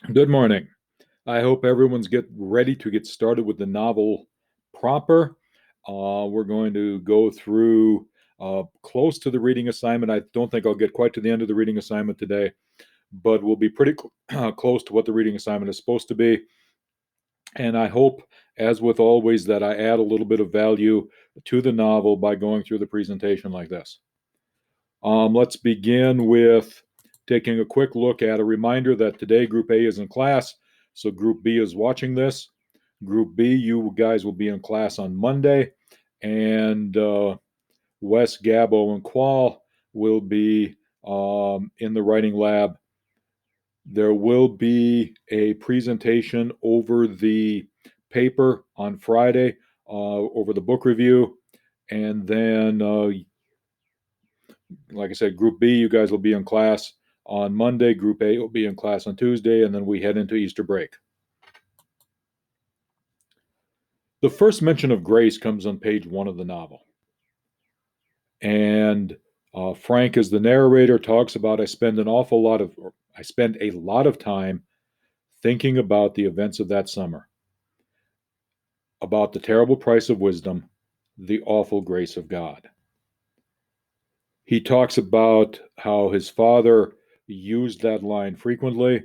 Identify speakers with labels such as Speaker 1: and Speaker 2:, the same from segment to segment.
Speaker 1: Good morning. I hope everyone's get ready to get started with the novel proper. We're going to go through close to the reading assignment. I don't think I'll get quite to the end of the reading assignment today, but we'll be pretty close to what the reading assignment is supposed to be. And I hope, as with always, that I add a little bit of value to the novel by going through the presentation like this. Let's begin with taking a quick look at a reminder that today Group A is in class, so Group B is watching this. Group B, you guys will be in class on Monday, and Wes, Gabo, and Qual will be in the writing lab. There will be a presentation over the paper on Friday, over the book review, and then like I said, Group B, you guys will be in class on Monday. Group A will be in class on Tuesday, and then we head into Easter break. The first mention of grace comes on page 1 of the novel. And Frank, as the narrator, talks about I spend a lot of time thinking about the events of that summer, about the terrible price of wisdom, the awful grace of God. He talks about how his father used that line frequently,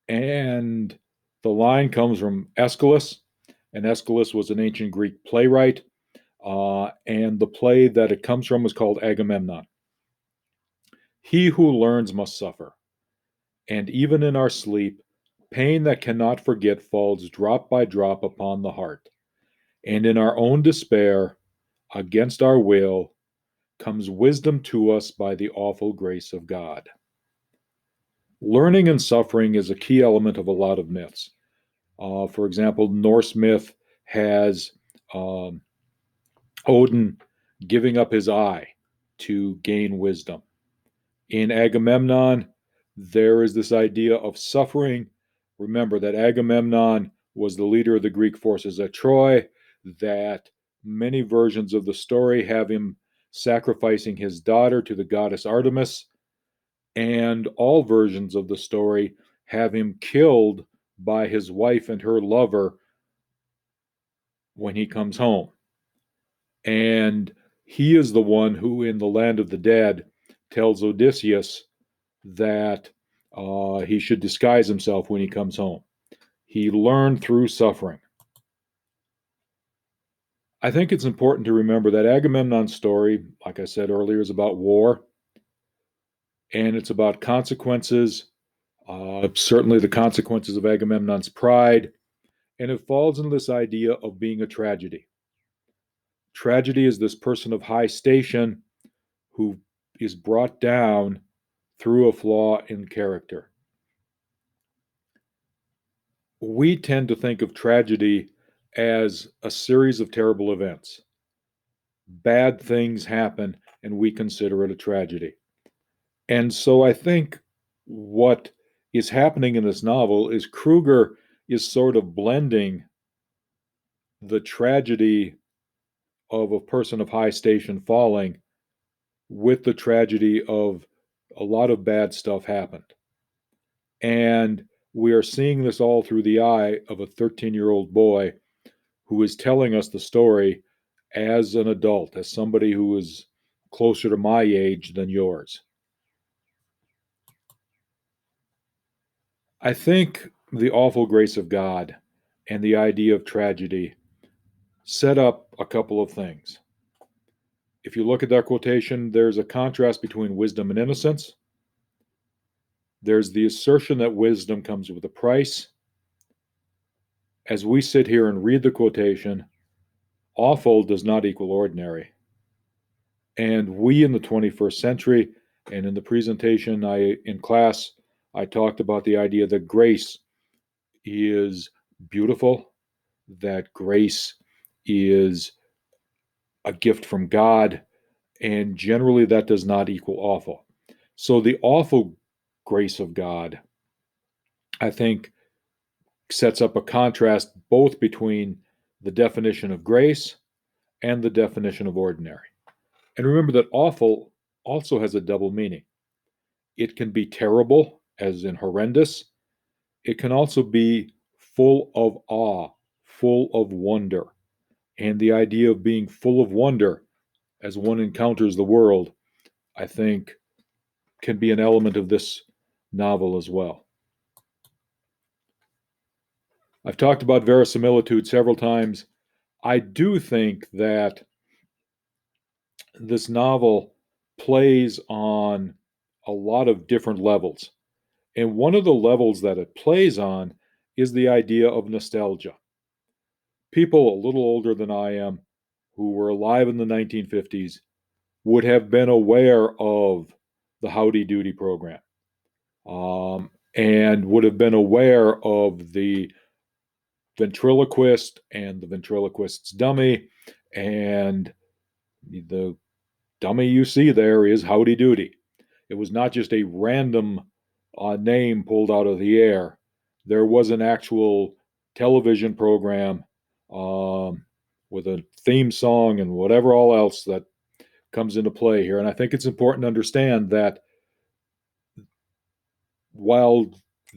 Speaker 1: and the line comes from Aeschylus, and Aeschylus was an ancient Greek playwright, and the play that it comes from is called Agamemnon. He who learns must suffer, and even in our sleep, pain that cannot forget falls drop by drop upon the heart, and in our own despair, against our will, comes wisdom to us by the awful grace of God. Learning and suffering is a key element of a lot of myths. For example, Norse myth has um, Odin giving up his eye to gain wisdom. In Agamemnon, there is this idea of suffering. Remember that Agamemnon was the leader of the Greek forces at Troy, that many versions of the story have him sacrificing his daughter to the goddess Artemis, and all versions of the story have him killed by his wife and her lover when he comes home. And he is the one who, in the land of the dead, tells Odysseus that he should disguise himself when he comes home. He learned through suffering. I think it's important to remember that Agamemnon's story, like I said earlier, is about war, and it's about consequences, certainly the consequences of Agamemnon's pride, and it falls in this idea of being a tragedy. Tragedy is this person of high station who is brought down through a flaw in character. We tend to think of tragedy as a series of terrible events. Bad things happen, and we consider it a tragedy. And so I think what is happening in this novel is Kruger is sort of blending the tragedy of a person of high station falling with the tragedy of a lot of bad stuff happened. And we are seeing this all through the eye of a 13-year-old boy who is telling us the story as an adult, as somebody who is closer to my age than yours. I think the awful grace of God and the idea of tragedy set up a couple of things. If you look at that quotation, there's a contrast between wisdom and innocence. There's the assertion that wisdom comes with a price. As we sit here and read the quotation, awful does not equal ordinary. And we in the 21st century, and in the presentation in class, I talked about the idea that grace is beautiful, that grace is a gift from God, and generally that does not equal awful. So the awful grace of God, I think, sets up a contrast both between the definition of grace and the definition of ordinary. And remember that awful also has a double meaning. It can be terrible, as in horrendous, it can also be full of awe, full of wonder. And the idea of being full of wonder as one encounters the world, I think, can be an element of this novel as well. I've talked about verisimilitude several times. I do think that this novel plays on a lot of different levels. And one of the levels that it plays on is the idea of nostalgia. People a little older than I am who were alive in the 1950s would have been aware of the Howdy Doody program, and would have been aware of the ventriloquist and the ventriloquist's dummy, and the dummy you see there is Howdy Doody. It was not just a random name pulled out of the air. There was an actual television program with a theme song and whatever all else that comes into play here. And I think it's important to understand that while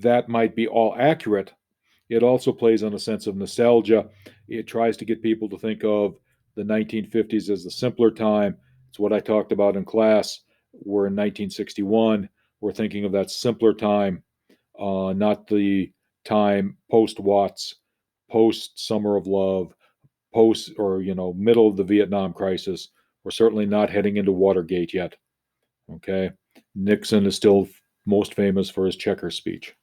Speaker 1: that might be all accurate, it also plays on a sense of nostalgia. It tries to get people to think of the 1950s as the simpler time. It's what I talked about in class. We're in 1961. We're thinking of that simpler time, not the time post Watts, post Summer of Love, post or middle of the Vietnam crisis. We're certainly not heading into Watergate yet. Okay, Nixon is still most famous for his Checkers speech.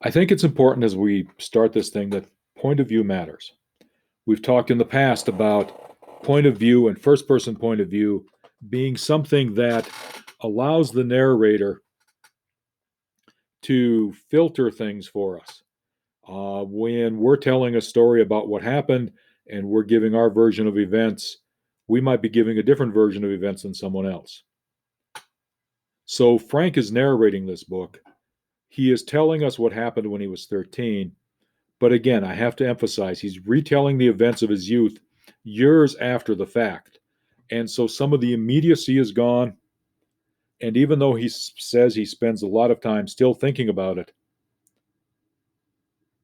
Speaker 1: I think it's important as we start this thing that point of view matters. We've talked in the past about point of view and first person point of view being something that allows the narrator to filter things for us. When we're telling a story about what happened and we're giving our version of events, we might be giving a different version of events than someone else. So Frank is narrating this book. He is telling us what happened when he was 13. But again, I have to emphasize, he's retelling the events of his youth years after the fact. And so some of the immediacy is gone. And even though he says he spends a lot of time still thinking about it,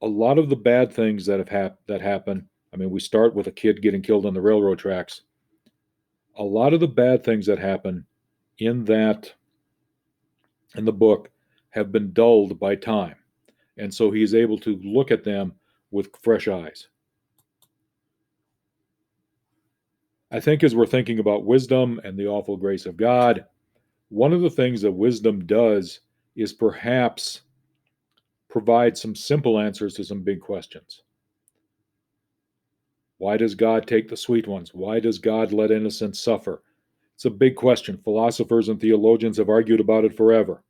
Speaker 1: a lot of the bad things that happen, I mean, we start with a kid getting killed on the railroad tracks. A lot of the bad things that happen in the book have been dulled by time. And so he's able to look at them with fresh eyes. I think as we're thinking about wisdom and the awful grace of God, one of the things that wisdom does is perhaps provide some simple answers to some big questions. Why does God take the sweet ones? Why does God let innocents suffer? It's a big question. Philosophers and theologians have argued about it forever.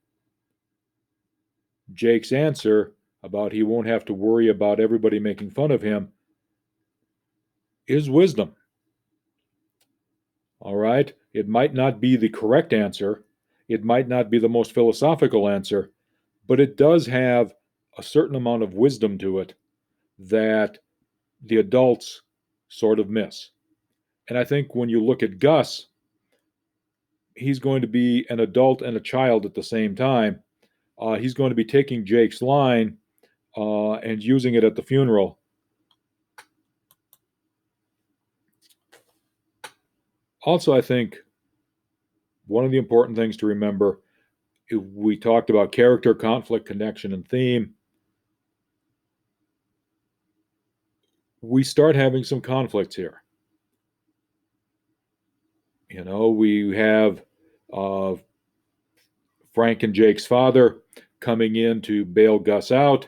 Speaker 1: Jake's answer about he won't have to worry about everybody making fun of him is wisdom. All right? It might not be the correct answer. It might not be the most philosophical answer, but it does have a certain amount of wisdom to it that the adults sort of miss. And I think when you look at Gus, he's going to be an adult and a child at the same time. He's going to be taking Jake's line and using it at the funeral. Also, I think one of the important things to remember, we talked about character, conflict, connection, and theme. We start having some conflicts here. We have Frank and Jake's father coming in to bail Gus out.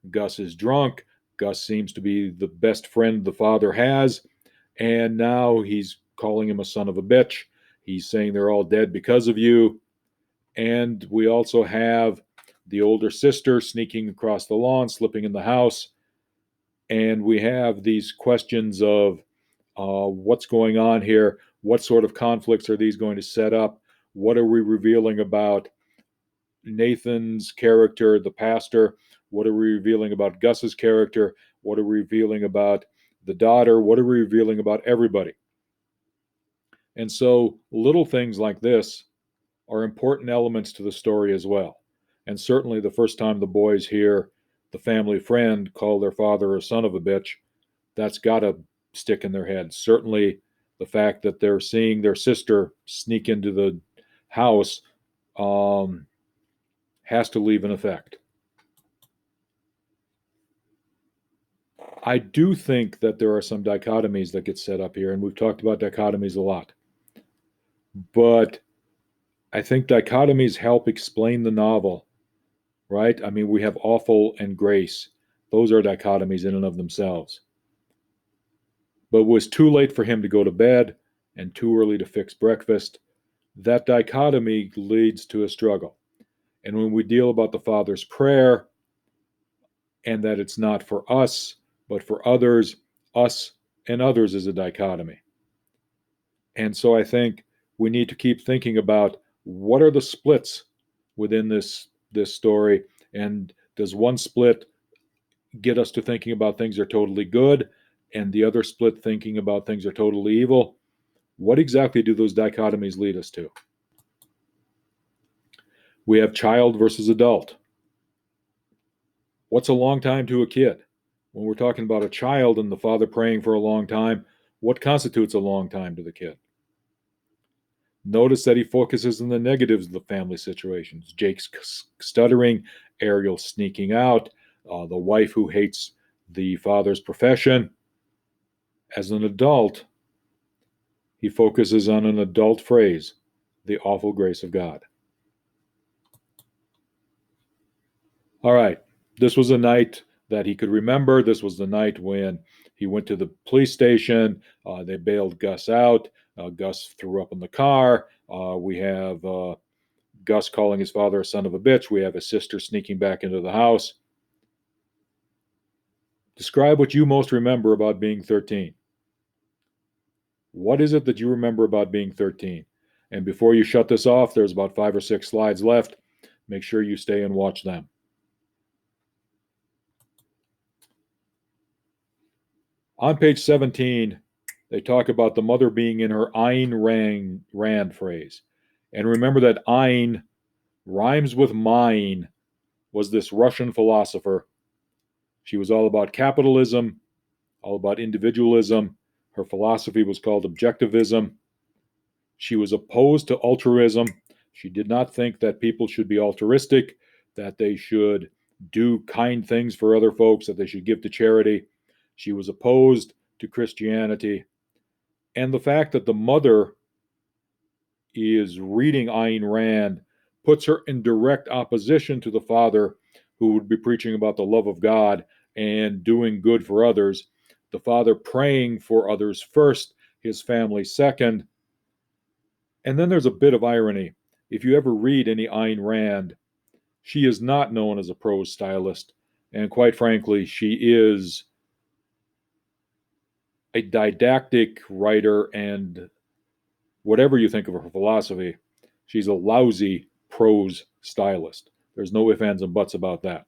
Speaker 1: Gus is drunk. Gus seems to be the best friend the father has. And now he's calling him a son of a bitch. He's saying they're all dead because of you. And we also have the older sister sneaking across the lawn, slipping in the house. And we have these questions of what's going on here? What sort of conflicts are these going to set up? What are we revealing about Nathan's character, the pastor? What are we revealing about Gus's character? What are we revealing about the daughter? What are we revealing about everybody? And so little things like this are important elements to the story as well. And certainly the first time the boys hear the family friend call their father a son of a bitch, that's got to stick in their head. Certainly the fact that they're seeing their sister sneak into the house has to leave an effect. I do think that there are some dichotomies that get set up here, and we've talked about dichotomies a lot. But I think dichotomies help explain the novel, right? I mean, we have awful and grace. Those are dichotomies in and of themselves. But it was too late for him to go to bed and too early to fix breakfast. That dichotomy leads to a struggle. And when we deal about the Father's prayer and that it's not for us, but for others, us and others is a dichotomy. And so I think we need to keep thinking about what are the splits within this story, and does one split get us to thinking about things are totally good and the other split thinking about things are totally evil? What exactly do those dichotomies lead us to? We have child versus adult. What's a long time to a kid? When we're talking about a child and the father praying for a long time, what constitutes a long time to the kid? Notice that he focuses on the negatives of the family situations. Jake's stuttering, Ariel sneaking out, the wife who hates the father's profession. As an adult, he focuses on an adult phrase, the awful grace of God. All right, this was a night that he could remember. This was the night when he went to the police station. They bailed Gus out. Gus threw up in the car. We have Gus calling his father a son of a bitch. We have his sister sneaking back into the house. Describe what you most remember about being 13. What is it that you remember about being 13? And before you shut this off, there's about 5 or 6 slides left. Make sure you stay and watch them. On page 17, they talk about the mother being in her Ayn Rand phrase. And remember that Ayn rhymes with mine, was this Russian philosopher. She was all about capitalism, all about individualism. Her philosophy was called objectivism. She was opposed to altruism. She did not think that people should be altruistic, that they should do kind things for other folks, that they should give to charity. She was opposed to Christianity. And the fact that the mother is reading Ayn Rand puts her in direct opposition to the father, who would be preaching about the love of God and doing good for others. The father praying for others first, his family second. And then there's a bit of irony. If you ever read any Ayn Rand, she is not known as a prose stylist. And quite frankly, she is a didactic writer, and whatever you think of her philosophy, she's a lousy prose stylist. There's no ifs, ands, and buts about that.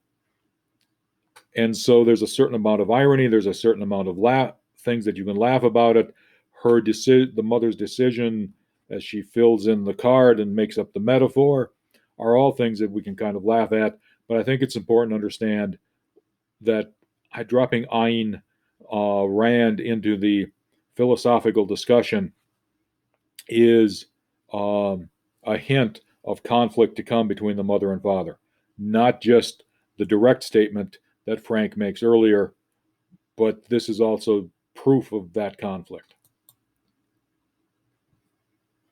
Speaker 1: And so there's a certain amount of irony. There's a certain amount of things that you can laugh about it. The mother's decision as she fills in the card and makes up the metaphor are all things that we can kind of laugh at. But I think it's important to understand that dropping Ayn Rand into the philosophical discussion is a hint of conflict to come between the mother and father, not just the direct statement that Frank makes earlier, but this is also proof of that conflict.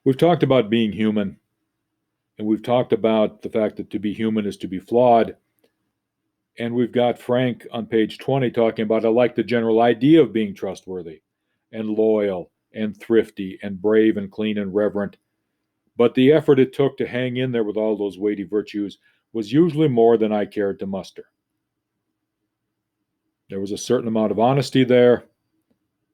Speaker 1: We've talked about being human, and we've talked about the fact that to be human is to be flawed. And we've got Frank on page 20 talking about, I like the general idea of being trustworthy and loyal and thrifty and brave and clean and reverent. But the effort it took to hang in there with all those weighty virtues was usually more than I cared to muster. There was a certain amount of honesty there.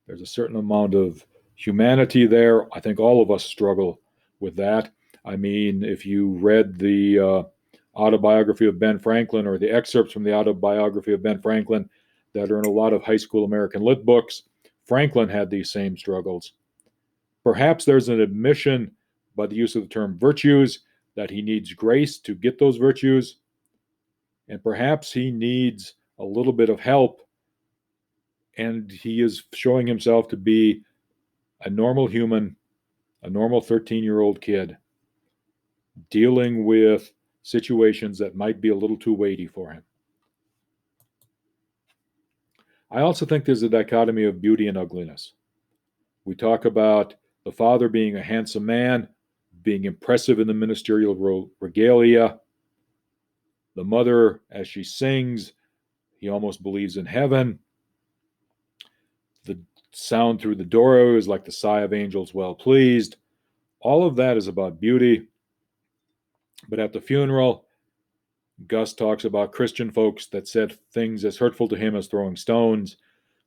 Speaker 1: There's a certain amount of humanity there. I think all of us struggle with that. I mean, if you read the autobiography of Ben Franklin, or the excerpts from the autobiography of Ben Franklin that are in a lot of high school American lit books, Franklin had these same struggles. Perhaps there's an admission by the use of the term virtues that he needs grace to get those virtues. And perhaps he needs a little bit of help, and he is showing himself to be a normal human, a normal 13-year-old kid, dealing with situations that might be a little too weighty for him. I also think there's a dichotomy of beauty and ugliness. We talk about the father being a handsome man, being impressive in the ministerial regalia. The mother, as she sings, he almost believes in heaven. The sound through the door is like the sigh of angels well pleased. All of that is about beauty. But at the funeral, Gus talks about Christian folks that said things as hurtful to him as throwing stones.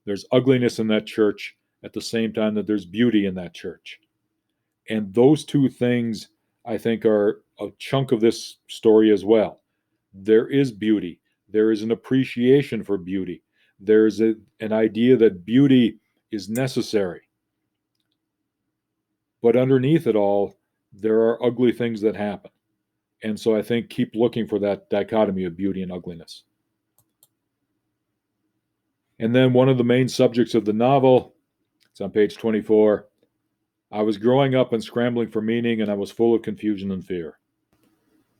Speaker 1: There's ugliness in that church at the same time that there's beauty in that church. And those two things, I think, are a chunk of this story as well. There is beauty. There is an appreciation for beauty. There's an idea that beauty is necessary. But underneath it all, there are ugly things that happen. And so I think keep looking for that dichotomy of beauty and ugliness. And then one of the main subjects of the novel, it's on page 24. I was growing up and scrambling for meaning, and I was full of confusion and fear.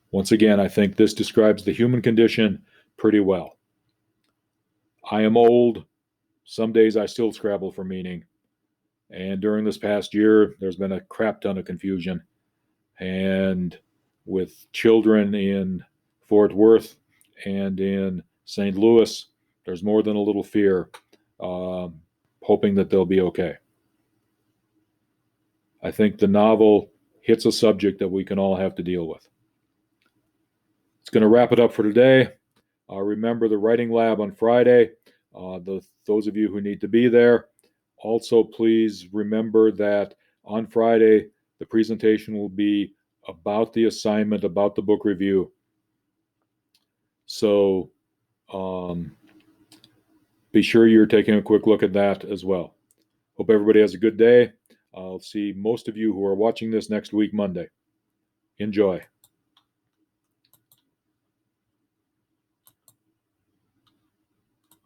Speaker 1: Once again, I think this describes the human condition pretty well. I am old. Some days I still scramble for meaning. And during this past year, there's been a crap ton of confusion. And with children in Fort Worth and in St. Louis, there's more than a little fear, hoping that they'll be okay. I think the novel hits a subject that we can all have to deal with. It's going to wrap it up for today. Remember the writing lab on Friday. Those of you who need to be there. Also, please remember that on Friday, the presentation will be about the assignment, about the book review. So be sure you're taking a quick look at that as well. Hope everybody has a good day. I'll see most of you who are watching this next week, Monday. Enjoy.